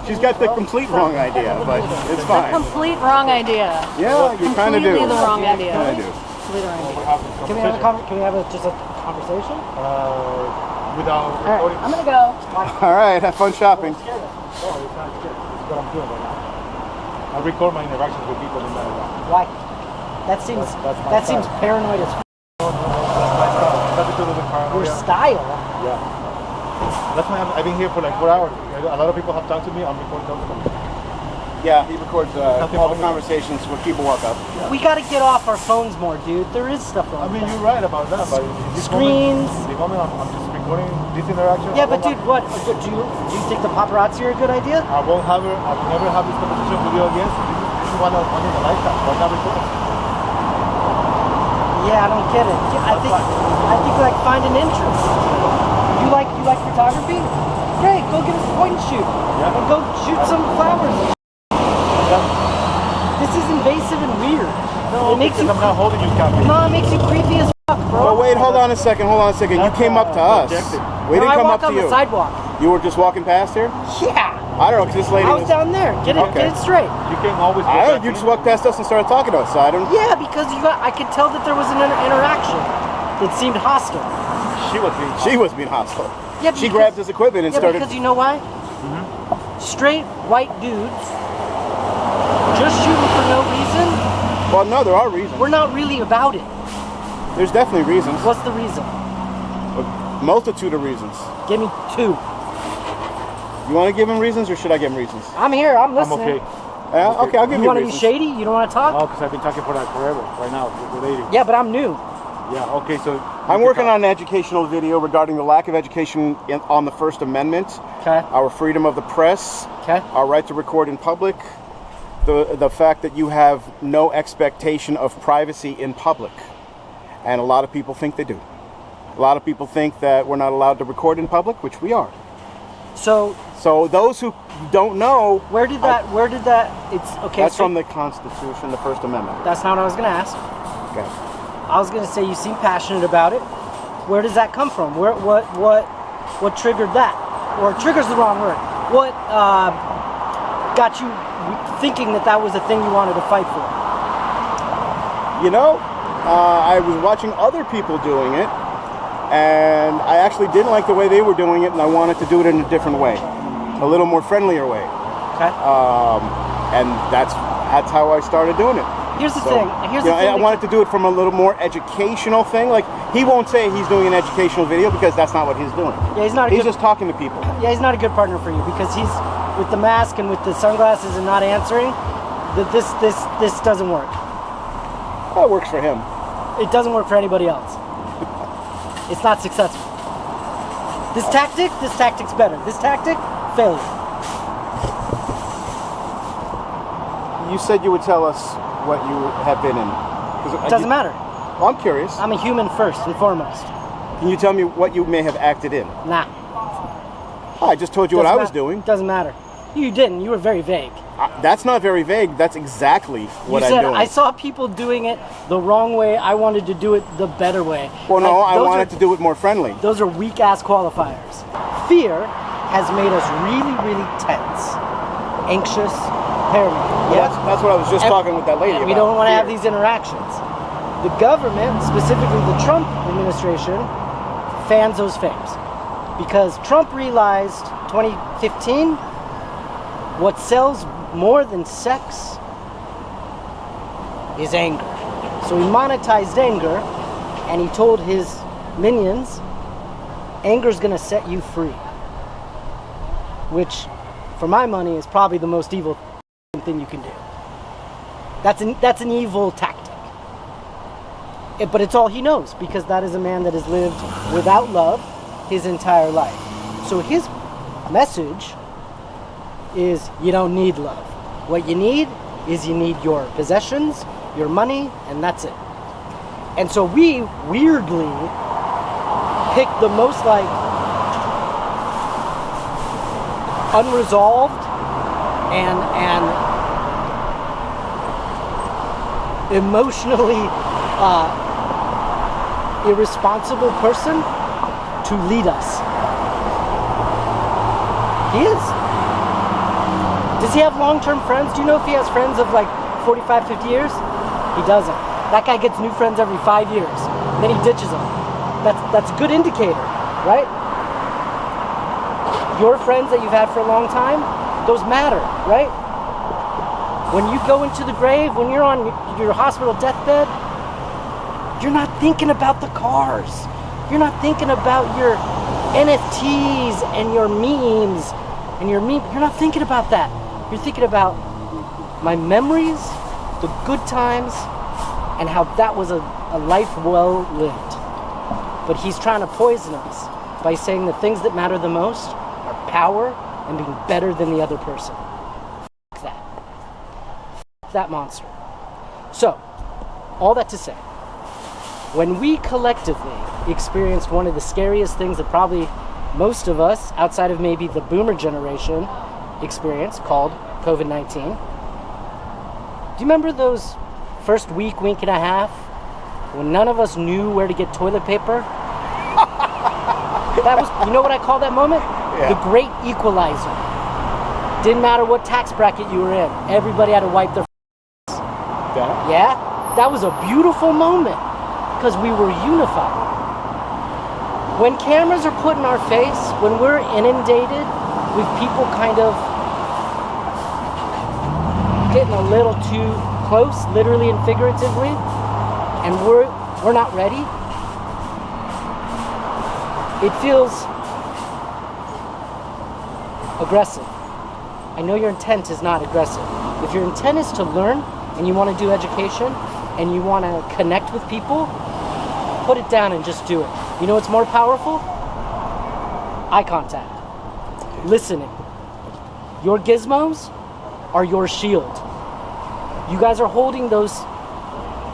She's got the complete wrong idea, but it's fine. Complete wrong idea. Yeah, you kind of do. Completely the wrong idea. Kind of do. Completely wrong idea. Can we have just a conversation? Without All right, recording. I'm gonna go. All right, have fun shopping. Oh, it's not good. It's what I'm doing right now. I record my interactions with people no matter what. Why? That seems That's my that seems style. paranoid as f. That's my style. little bit Your paranoia. style. Yeah. That's why I've been here for like 4 hours. A lot of people have talked to me. I'm recording talking to them. Yeah, he records Nothing all the wrong with conversations when people walk up. We got to get off our phones more, dude. There is stuff wrong. I mean, with you're that. right about that, but this Screens. moment I'm just recording this interaction. Yeah, but dude, what? Do you think the paparazzi are a good idea? I will never have this conversation with you again. So this is one in a lifetime. Why not record? Yeah, I don't get it. I think like find an interest. You like photography? Great, go get a point and shoot. Yeah. And go shoot some flowers. This is invasive and weird. No, it makes because you. I'm not holding you, Cappy. No, it makes you creepy as fuck, bro. But wait, hold on a second. You That's, came up to us. subjective. We No, didn't I come walk up to on you. the sidewalk. You were just walking past here? Yeah. I don't know, because this lady I was down there. Get it straight. You can always. I don't, you just walked past us and started talking to us, so I don't... Yeah, because I could tell that there was an interaction. It seemed hostile. She was being. She was being hostile. Yeah, She grabbed his equipment and yeah, started... because you know why? Straight white dudes just shooting for no reason. Well, no, there are reasons. We're not really about it. There's definitely reasons. What's the reason? A multitude of reasons. Give me two. You want to give him reasons, or should I give him reasons? I'm here. I'm I'm listening. okay. Yeah, okay, I'll give You you want to be reasons. shady? You don't want to talk? Oh, because I've been talking for like forever. Right now, with the lady. Yeah, but I'm new. Yeah. Okay. So. I'm working on an educational video regarding the lack of education on the First Amendment, Okay. our freedom of the press, Okay. our right to record in public, the fact that you have no expectation of privacy in public. And a lot of people think they do. A lot of people think that we're not allowed to record in public, which we are. So So those who don't know, where did that? It's okay. that's so from the Constitution, the First Amendment. That's not what I was gonna ask. Okay. I was gonna say you seem passionate about it. Where does that come from? What triggered that? Or triggers the wrong word. What got you thinking that was a thing you wanted to fight for? You know, I was watching other people doing it, and I actually didn't like the way they were doing it, and I wanted to do it in a different way, a little more friendlier way. Okay. And that's how I started doing it. Here's the So, thing. Here's you the know, thing. I wanted to do it from a little more educational thing. Like, he won't say he's doing an educational video because that's not what he's doing. Yeah, he's not a He's good- just talking to people. Yeah, he's not a good partner for you because he's with the mask and with the sunglasses and not answering. This doesn't work. That works for him. It doesn't work for anybody else. It's not successful. This tactic's better. This tactic, failure. You said you would tell us what you have been in. 'Cause It doesn't matter. Well, I'm curious. I'm a human first and foremost. Can you tell me what you may have acted in? Nah. Oh, I just told you what I was doing. Doesn't matter. You didn't. You were very vague. That's not very vague. That's exactly what you I'm said doing. I saw people doing it the wrong way. I wanted to do it the better way. Well, no, I those wanted to do it more friendly. Those are weak ass qualifiers. Fear has made us really, really tense, anxious, paranoid. Well, that's what I was just talking with that lady And about. we don't want to have fear. these interactions. The government, specifically the Trump administration, fans those flames. Because Trump realized 2015, what sells more than sex is anger. So he monetized anger, and he told his minions, anger's gonna set you free. Which, for my money, is probably the most evil thing you can do. That's an evil tactic. But it's all he knows, because that is a man that has lived without love his entire life. So his message is you don't need love. What you need is you need your possessions, your money, and that's it. And so we weirdly picked the most like unresolved and emotionally irresponsible person to lead us. He is. Does he have long-term friends? Do you know if he has friends of like 45, 50 years? He doesn't. That guy gets new friends every 5 years. And then he ditches them. That's a good indicator, right? Your friends that you've had for a long time, those matter, right? When you go into the grave, when you're on your hospital deathbed, you're not thinking about the cars. You're not thinking about your NFTs and your memes and your meme. You're not thinking about that. You're thinking about my memories, the good times, and how that was a life well lived. But he's trying to poison us by saying the things that matter the most are power and being better than the other person. F that. F that monster. So, all that to say, when we collectively experienced one of the scariest things that probably most of us, outside of maybe the boomer generation, experienced, called COVID-19. Do you remember those first week and a half when none of us knew where to get toilet paper? That was, you know what I call that moment? Yeah. The great equalizer. Didn't matter what tax bracket you were in. Everybody had to wipe their Yeah? That was a beautiful moment because we were unified. When cameras are put in our face, when we're inundated with people kind of getting a little too close, literally and figuratively, and we're not ready, it feels aggressive. I know your intent is not aggressive. If your intent is to learn and you want to do education and you want to connect with people, put it down and just do it. You know what's more powerful? Eye contact. Listening. Your gizmos are your shield. You guys are holding those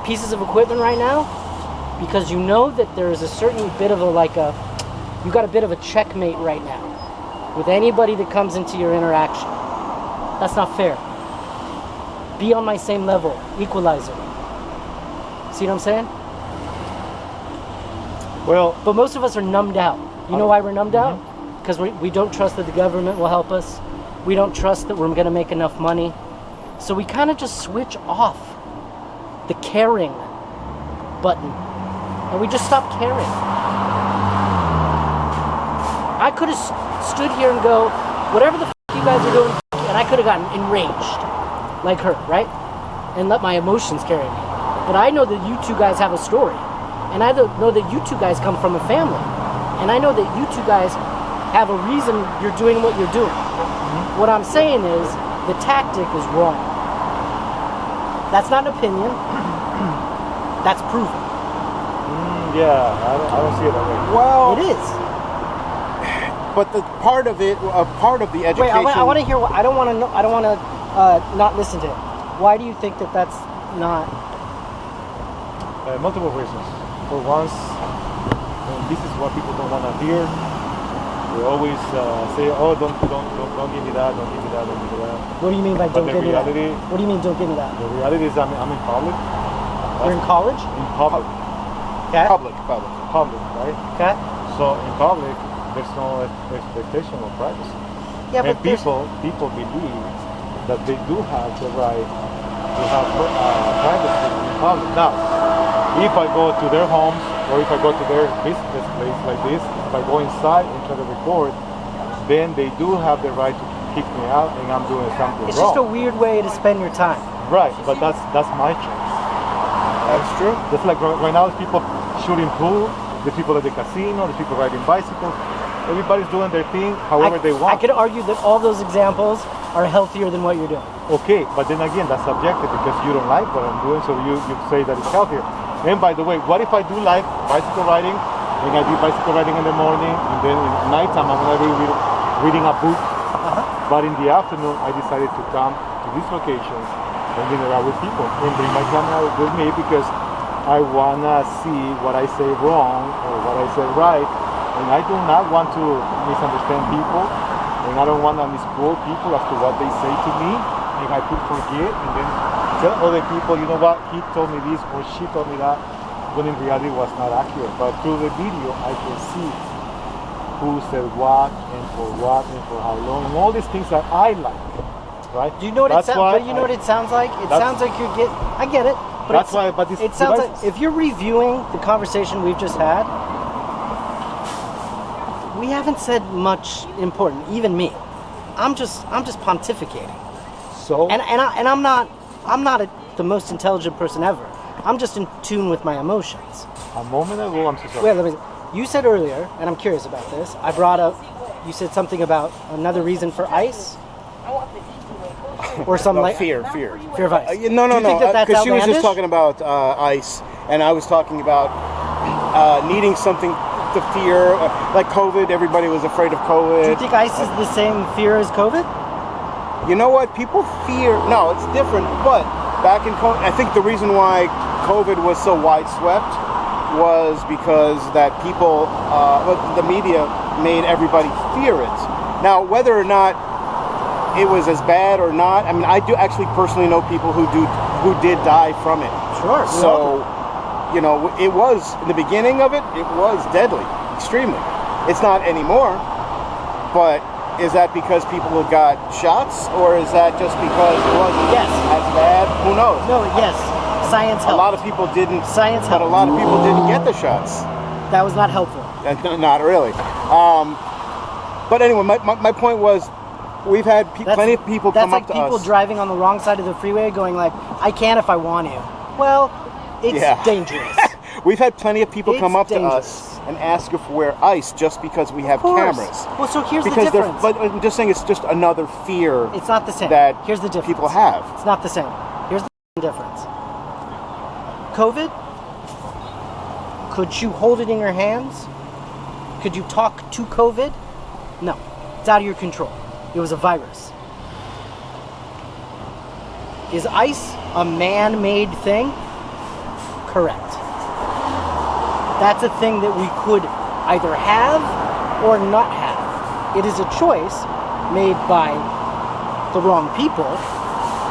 pieces of equipment right now because you know that there is a certain bit of you got a bit of a checkmate right now with anybody that comes into your interaction. That's not fair. Be on my same level. Equalizer. See what I'm saying? Well, but most of us are numbed out. You know why we're numbed out? Because we don't trust that the government will help us. We don't trust that we're going to make enough money. So we kind of just switch off the caring button. And we just stop caring. I could have stood here and go, whatever the f*** you guys are doing, and I could have gotten enraged like her, right? And let my emotions carry me. But I know that you two guys have a story. And I know that you two guys come from a family. And I know that you two guys have a reason you're doing what you're doing. What I'm saying is, the tactic is wrong. That's not an opinion. That's proven. Yeah, I don't see it that way. Well, It is. but the part of the education. Wait, I want to hear what, I don't want to know, I don't want to not listen to it. Why do you think that that's not? Multiple reasons. For once, this is what people don't want to hear. They always say, "Oh, don't give me that, don't give me that, don't give me that." What do you mean by don't But give me that? reality- What do you mean don't give me that? The reality is, I'm in public. You're in college? In public, Okay. Public. right? Okay. So in public, there's no expectation of privacy. Yeah, And but there's- people believe that they do have the right to have privacy in public. Now, if I go to their homes or if I go to their business place like this, if I go inside and try to record, then they do have the right to kick me out and I'm doing something it's wrong. just a weird way to spend your time. Right, but that's my choice. That's true. Just like right now, there's people shooting pool, there's people at the casino, there's people riding bicycles. Everybody's doing their thing however they want. I could argue that all those examples are healthier than what you're doing. Okay, but then again, that's subjective because you don't like what I'm doing, so you say that it's healthier. And by the way, what if I do like bicycle riding, and I do bicycle riding in the morning, and then in nighttime I'm going to be reading a book, but in the afternoon I decided to come to this location and interact with people and bring my camera with me because I want to see what I say wrong or what I say right, and I do not want to misunderstand people, and I don't want to misquote people as to what they say to me, and I could forget and then tell other people, you know what, he told me this or she told me that, when in reality was not accurate. But through the video, I can see who said what and for how long, and all these things that I like, right? Do you know what it sounds? But you know what it sounds like? It sounds like you're getting. I get it. But That's why. But it sounds like if you're reviewing the conversation we've just had, we haven't said much important. Even me, I'm just pontificating. so. And I'm not the most intelligent person ever. I'm just in tune with my emotions. A moment ago, I'm so sorry. Wait, let me. You said earlier, and I'm curious about this, I brought up, you said something about another reason for ice? Or something No, like fear. Fear of ice. No, Do you think that that's because she was just outlandish? talking about ice, and I was talking about needing something to fear, like COVID. Everybody was afraid of COVID. Do you think ice is the same fear as COVID? You know what? People fear. No, it's different. But back in COVID, I think the reason why COVID was so wideswept was because that people, the media made everybody fear it. Now, whether or not it was as bad or not, I mean, I do actually personally know people who did die from it. Sure. So, you know, it was in the beginning of it. It was deadly, extremely. It's not anymore. But is that because people got shots, or is that just because it wasn't as bad? Who knows? No, yes. Science helped. A lot of people didn't. Science but a helped. lot of people didn't get the shots. That was not helpful. Not really. But anyway, my point was, we've had plenty of people come up to us. That's like people driving on the wrong side of the freeway going like, I can if I want to. Well, it's dangerous. We've had plenty of people come up dangerous. to us and ask if we're ice just because we have Of course. cameras. Well, so here's Because the difference. but I'm just saying, it's just another fear. It's not the same. That here's the difference. people have. It's not the same. Here's the difference. COVID, could you hold it in your hands? Could you talk to COVID? No. It's out of your control. It was a virus. Is ice a man-made thing? Correct. That's a thing that we could either have or not have. It is a choice made by the wrong people,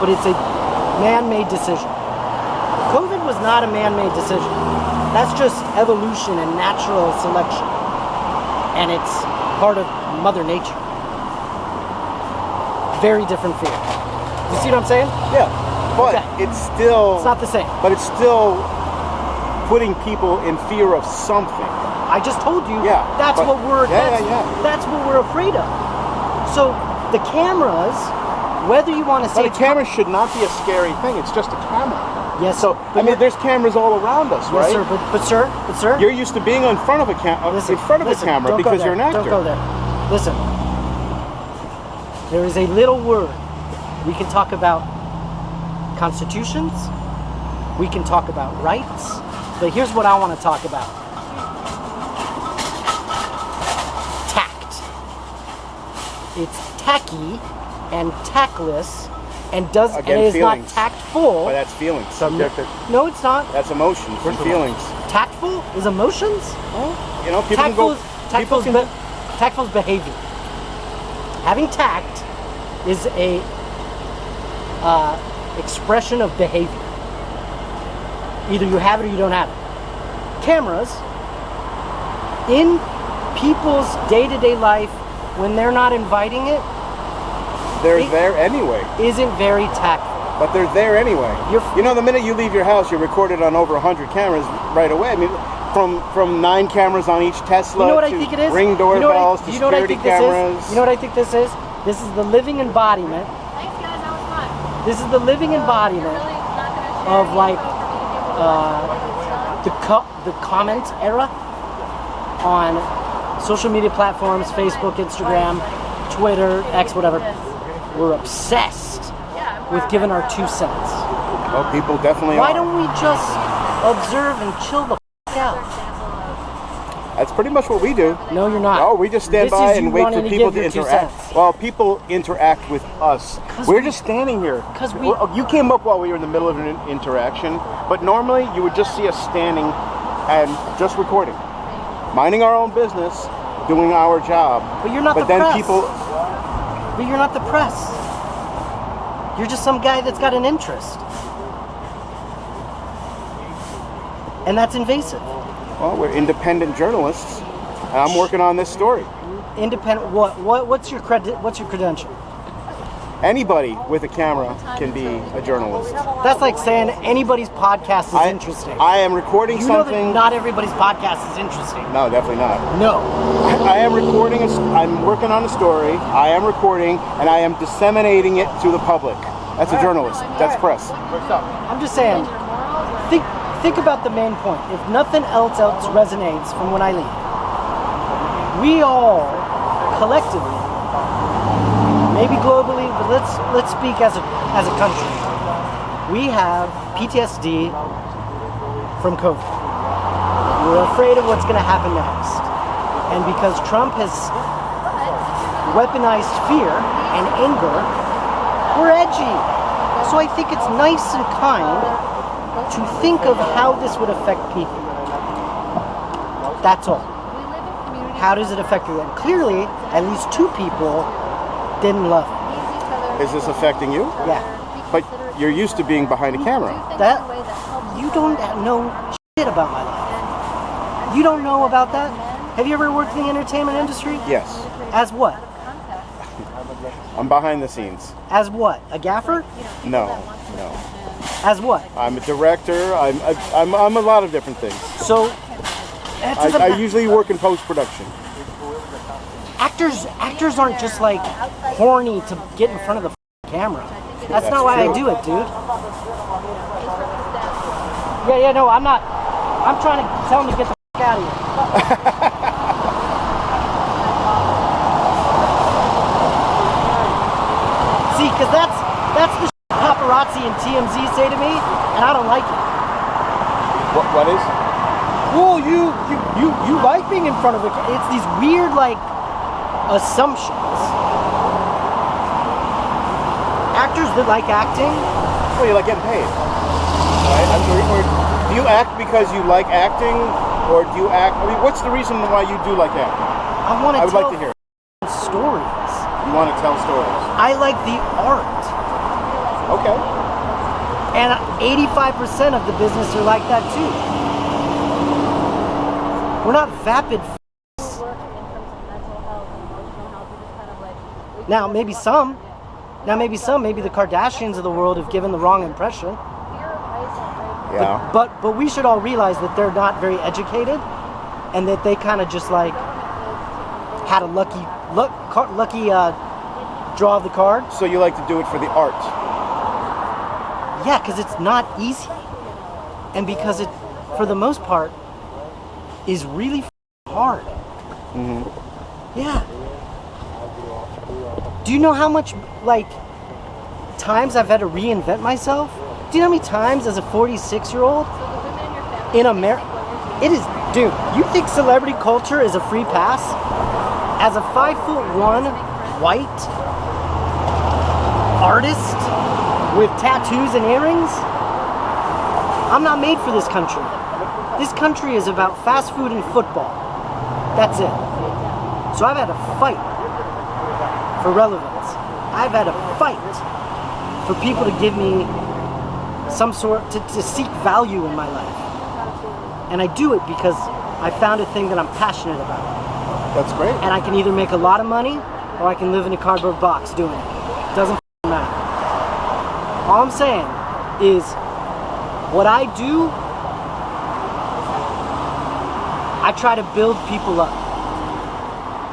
but it's a man-made decision. COVID was not a man-made decision. That's just evolution and natural selection. And it's part of Mother Nature. Very different fear. You see what I'm saying? Yeah, but it's still... It's not the same. But it's still putting people in fear of something. I just told you. Yeah, That's but- what we're. Yeah, That's what we're afraid of. So the cameras, whether you want to say But a camera should not be a scary thing. It's just a camera. Yes. So I mean, there's cameras all around us, right? Yes, sir. But sir. You're used to being in front of a camera, Listen, camera don't go because there. you're an actor. Don't go there. Listen. There is a little word. We can talk about constitutions. We can talk about rights. But here's what I want to talk about. Tact. It's tacky and tactless and Again, it is feelings. not tactful. But that's feelings. Subjective. No, it's not. That's emotions and feelings. Tactful is emotions? You know, people can go. Tactful is behavior. Having tact is a expression of behavior. Either you have it or you don't have it. Cameras, in people's day-to-day life, when they're not inviting it, They're there anyway. isn't very tactful. But they're there anyway. You know, the minute you leave your house, you're recorded on over 100 cameras right away. I mean, from 9 cameras on each Tesla You know what I to think it is? Ring doorbells to you know what I security think this cameras. is? You know what I think this is? This is the living embodiment. Thanks, guys. That was fun. This is the living embodiment Really not gonna share of like anything. the comment era on social media platforms, Facebook, Instagram, Twitter, X, whatever. We're obsessed with giving our 2 cents. Well, people definitely Why are. don't we just observe and chill the f*** out? That's pretty much what we do. No, you're not. Oh, we just stand This by is you and wait for wanting to people give to your 2 interact. cents. Well, people interact with us. We're just standing here. 'Cause we- Well, you came up while we were in the middle of an interaction, but normally you would just see us standing and just recording, minding our own business, doing our job. But you're not But the then press. people, But you're not the press. You're just some guy that's got an interest. And that's invasive. well, we're independent journalists, and I'm working on this story. Independent. What's your credential? Anybody with a camera can be a journalist. That's like saying anybody's podcast is interesting. I am recording You know something. that not everybody's podcast is interesting. No, definitely not. No. I am recording. I'm working on a story. I am recording, and I am disseminating it to the public. That's a journalist. That's press. I'm just saying. Think about the main point. If nothing else resonates from when I leave, we all collectively, maybe globally, but let's speak as a country. We have PTSD from COVID. We're afraid of what's going to happen next. And because Trump has weaponized fear and anger, we're edgy. So I think it's nice and kind to think of how this would affect people. That's all. How does it affect you? And clearly, at least 2 people didn't love it. Is this affecting you? Yeah. But you're used to being behind a camera. That, you don't know shit about my life. You don't know about that? Have you ever worked in the entertainment industry? Yes. As what? I'm behind the scenes. As what? A gaffer? No. As what? I'm a director. I'm a lot of different things. So, I usually work in post-production. actors aren't just like horny to get in front of the camera. That's not why true. I do it, dude. Yeah, no, I'm not. I'm trying to tell him to get the out of here. See, because that's the paparazzi and TMZ say to me, and I don't like it. What is? Well, you like being in front of it. It's these weird like assumptions. Actors that like acting. Well, you like getting paid, right? Do you act because you like acting, or do you act? I mean, what's the reason why you do like acting? I want to. I would like to hear stories. You want to tell stories? I like the art. Okay. And 85% of the business are like that too. We're not vapid. Now maybe some. Maybe the Kardashians of the world have given the wrong impression. Yeah. But we should all realize that they're not very educated, and that they kind of just like had a lucky draw of the card. So you like to do it for the art? Yeah, because it's not easy, and because it, for the most part, is really hard. Mm-hmm. Yeah. Do you know how much like times I've had to reinvent myself? Do you know how many times as a 46-year-old in America? It is, dude. You think celebrity culture is a free pass? As a 5'1" white artist with tattoos and earrings, I'm not made for this country. This country is about fast food and football. That's it. So I've had to fight for relevance. I've had to fight for people to give me some sort, to seek value in my life. And I do it because I found a thing that I'm passionate about. That's great. And I can either make a lot of money or I can live in a cardboard box doing it. Doesn't matter. All I'm saying is what I do, I try to build people up.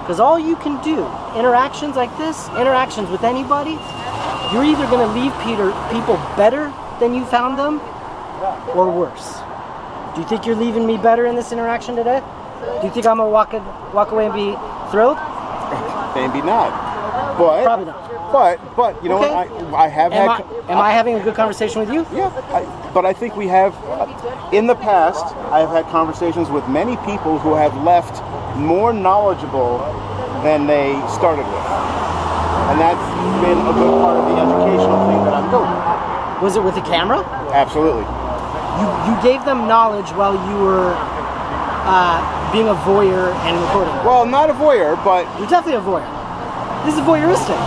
Because all you can do, interactions like this, interactions with anybody, you're either going to leave people better than you found them, or worse. Do you think you're leaving me better in this interaction today? Do you think I'm going to walk away and be thrilled? Maybe not. But Probably not. But you know Okay. what? I have Am had. I having a good conversation with you? Yeah, but I think we have, in the past, I have had conversations with many people who have left more knowledgeable than they started with. And that's been a good part of the educational thing that I'm doing. Was it with the camera? Absolutely. You gave them knowledge while you were being a voyeur and recording. Well, not a voyeur, but You're definitely a voyeur. This is voyeuristic.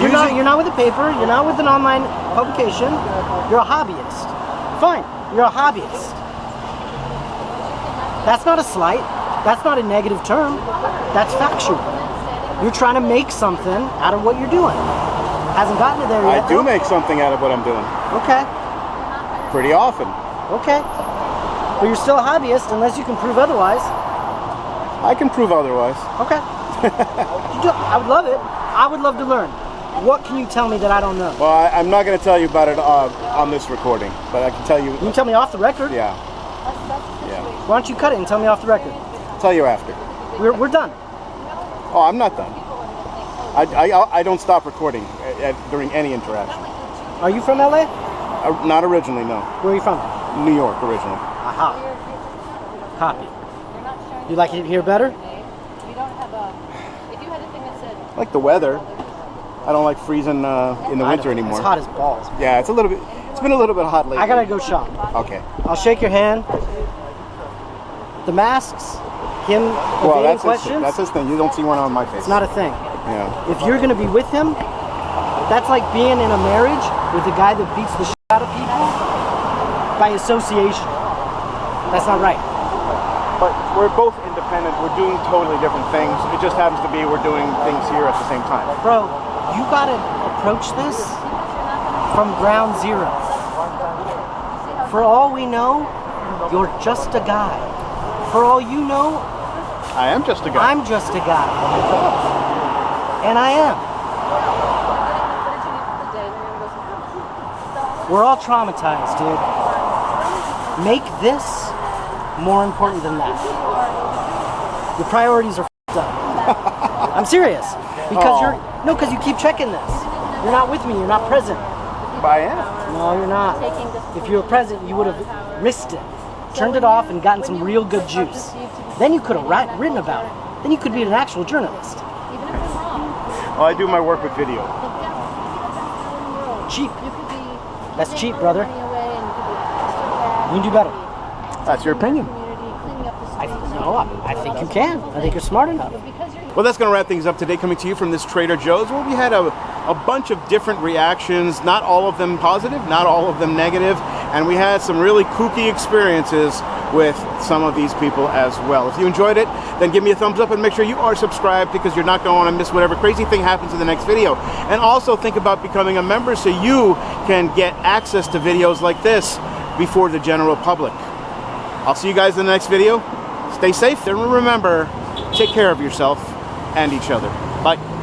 You're not with a paper. You're not with an online publication. You're a hobbyist. Fine. You're a hobbyist. That's not a slight. That's not a negative term. That's factual. You're trying to make something out of what you're doing. Hasn't gotten to there yet. I do make something out of what I'm doing. Okay. Pretty often. Okay. But you're still a hobbyist unless you can prove otherwise. I can prove otherwise. Okay. I would love it. I would love to learn. What can you tell me that I don't know? Well, I'm not going to tell you about it on this recording, but I can tell you. You can tell me off the record. Yeah. Yeah. Why don't you cut it and tell me off the record? Tell you after. We're done. Oh, I'm not done. I don't stop recording during any interaction. Are you from LA? Not originally, no. Where are you from? New York originally. Aha. Copy. You like it here better? I like the weather. I don't like freezing in the winter anymore. It's hot as balls. Yeah, it's a little bit. It's been a little bit hot lately. I gotta go shop. Okay. I'll shake your hand. The masks, him Well, evading that's questions. that's his thing. You don't see one on my face. It's not a thing. Yeah. If you're gonna be with him, that's like being in a marriage with a guy that beats the shit out of people by association. That's not right. But we're both independent. We're doing totally different things. It just happens to be we're doing things here at the same time. Bro, you gotta approach this from ground zero. For all we know, you're just a guy. For all you know, I am just a guy. I'm just a guy. And I am. We're all traumatized, dude. Make this more important than that. Your priorities are f***ed up. I'm serious. Because because you keep checking this. You're not with me, you're not present. But I am. No, you're not. If you were present, you would have risked it. Turned it off and gotten some real good juice. Then you could have written about it. Then you could be an actual journalist. Well, I do my work with video. Cheap. That's cheap, brother. You can do better. That's your opinion. I think you can. I think you're smart enough. Well, that's going to wrap things up today. Coming to you from this Trader Joe's, where we had a bunch of different reactions. Not all of them positive, not all of them negative, and we had some really kooky experiences with some of these people as well. If you enjoyed it, then give me a thumbs up and make sure you are subscribed, because you're not going to want to miss whatever crazy thing happens in the next video. And also think about becoming a member so you can get access to videos like this before the general public. I'll see you guys in the next video. Stay safe and remember, take care of yourself and each other. Bye.